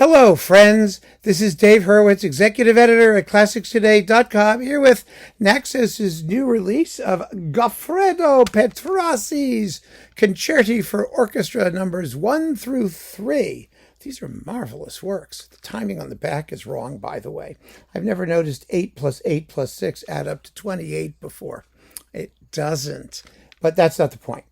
Hello, friends. This is Dave Hurwitz, executive editor at ClassicsToday.com, here with Naxos' new release of Goffredo Petrassi's Concerti for Orchestra numbers 1 through 3. These are marvelous works. The timing on the back is wrong, by the way. I've never noticed 8 plus 8 plus 6 add up to 28 before. It doesn't. But that's not the point.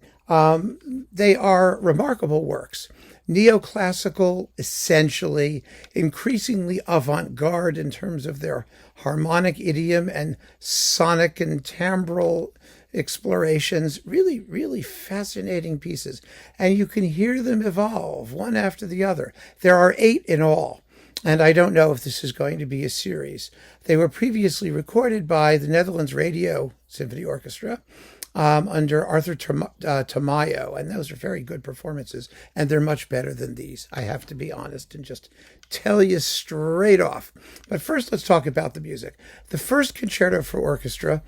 They are remarkable works. Neoclassical, essentially, increasingly avant-garde in terms of their harmonic idiom and sonic and timbral explorations. Really, really fascinating pieces. And you can hear them evolve one after the other. There are 8 in all. And I don't know if this is going to be a series. They were previously recorded by the Netherlands Radio Symphony Orchestra under Arthur Tamayo, and those are very good performances, and they're much better than these. I have to be honest and just tell you straight off. But first, let's talk about the music. The first concerto for orchestra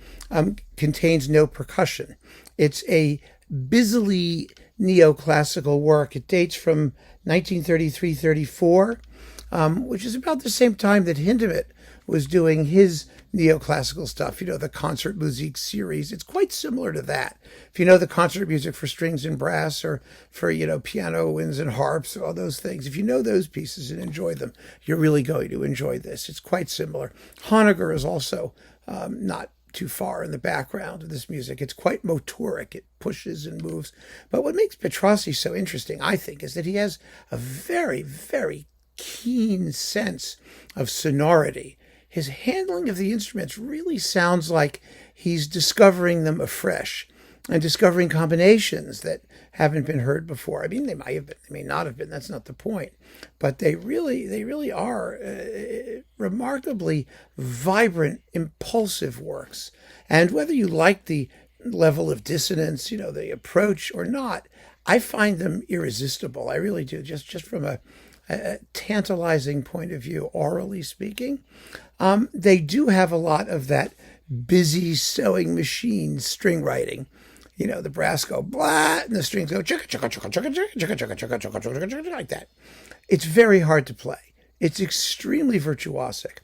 contains no percussion. It's a busily neoclassical work. It dates from 1933-34, which is about the same time that Hindemith was doing his neoclassical stuff, the concert music series. It's quite similar to that. If you know the concert music for strings and brass, or for, piano, winds and harps, all those things, if you know those pieces and enjoy them, you're really going to enjoy this. It's quite similar. Honegger is also not too far in the background of this music. It's quite motoric. It pushes and moves. But what makes Petrassi so interesting, I think, is that he has a very, very keen sense of sonority. His handling of the instruments really sounds like he's discovering them afresh and discovering combinations that haven't been heard before. I mean, they might have been, they may not have been. That's not the point. But they really are remarkably vibrant, impulsive works. And whether you like the level of dissonance, the approach or not, I find them irresistible. I really do, just from a tantalizing point of view, orally speaking. They do have a lot of that busy sewing machine string writing. The brass go blah, and the strings go chicka chicka chicka chicka chicka chicka chicka chicka chicka chicka chicka like that. It's very hard to play. It's extremely virtuosic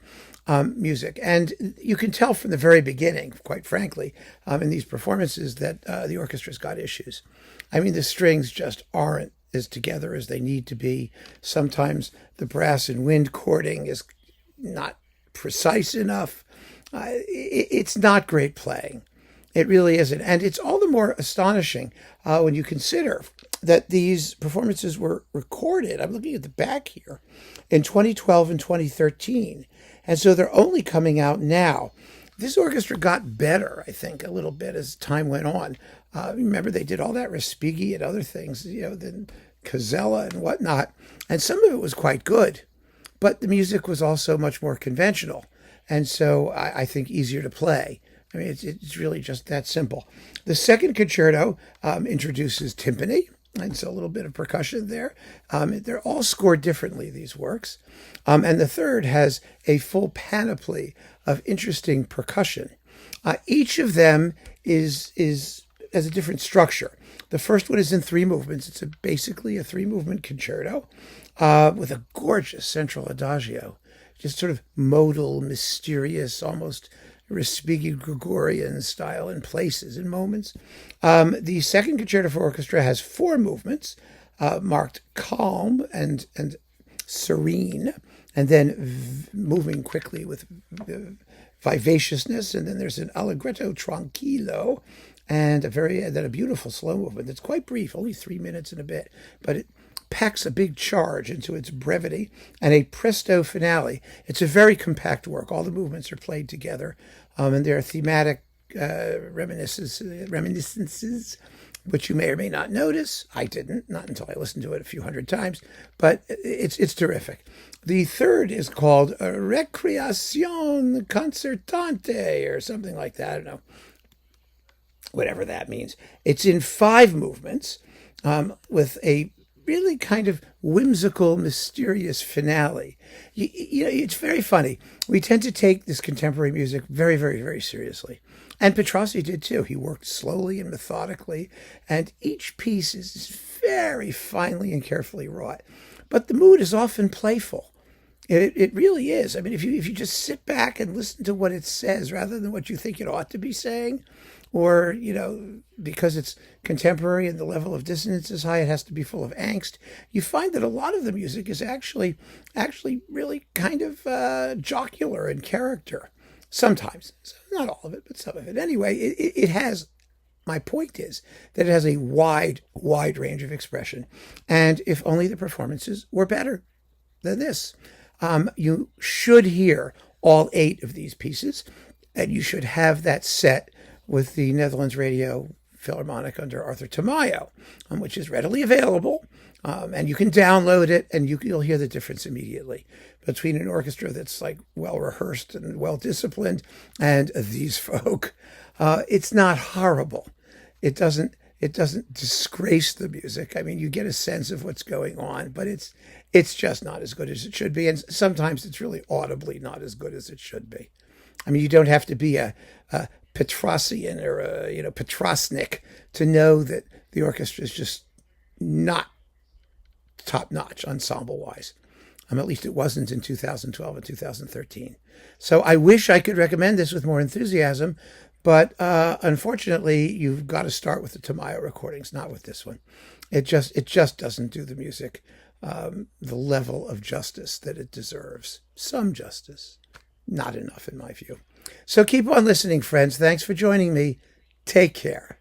music, and you can tell from the very beginning, quite frankly, in these performances that the orchestra's got issues. I mean, the strings just aren't as together as they need to be. Sometimes the brass and wind chording is not precise enough. It's not great playing. It really isn't. And it's all the more astonishing when you consider that these performances were recorded, I'm looking at the back here, in 2012 and 2013. And so they're only coming out now. This orchestra got better, I think, a little bit as time went on. Remember, they did all that Respighi and other things, then Casella and whatnot. And some of it was quite good. But the music was also much more conventional. And so I think easier to play. I mean, it's really just that simple. The second concerto introduces timpani, and so a little bit of percussion there. They're all scored differently, these works. And the third has a full panoply of interesting percussion. Each of them has a different structure. The first one is in 3 movements. It's basically a 3-movement concerto with a gorgeous central adagio, just sort of modal, mysterious, almost Respighi Gregorian style in places and moments. The second concerto for orchestra has 4 movements, marked calm and serene, and then moving quickly with vivaciousness. And then there's an allegretto tranquillo, and a beautiful slow movement that's quite brief, only 3 minutes and a bit, but it packs a big charge into its brevity, and a presto finale. It's a very compact work. All the movements are played together, and there are thematic reminiscences, which you may or may not notice. I didn't, not until I listened to it a few hundred times, but it's terrific. The third is called Recreazione Concertante, or something like that. I don't know, whatever that means. It's in 5 movements, with a really kind of whimsical, mysterious finale. It's very funny. We tend to take this contemporary music very, very, very seriously. And Petrassi did too. He worked slowly and methodically, and each piece is very finely and carefully wrought. but the mood is often playful. It really is. I mean, if you just sit back and listen to what it says rather than what you think it ought to be saying, or, because it's contemporary and the level of dissonance is high, it has to be full of angst. You find that a lot of the music is actually really kind of jocular in character. Sometimes, not all of it, but some of it. Anyway, it has. My point is that it has a wide range of expression, and if only the performances were better than this. You should hear all 8 of these pieces, and you should have that set with the Netherlands Radio Philharmonic under Arthur Tamayo, which is readily available, and you can download it, and you'll hear the difference immediately between an orchestra that's like well rehearsed and well disciplined and these folk. It's not horrible. It doesn't disgrace the music. I mean, you get a sense of what's going on, but it's just not as good as it should be. And sometimes it's really audibly not as good as it should be. I mean, you don't have to be a Petrassian or a Petrasnik to know that the orchestra is just not top notch ensemble wise. At least it wasn't in 2012 and 2013. So I wish I could recommend this with more enthusiasm, but unfortunately, you've got to start with the Tamayo recordings, not with this one. It just doesn't do the music the level of justice that it deserves. Some justice, not enough in my view. So keep on listening, friends. Thanks for joining me. Take care.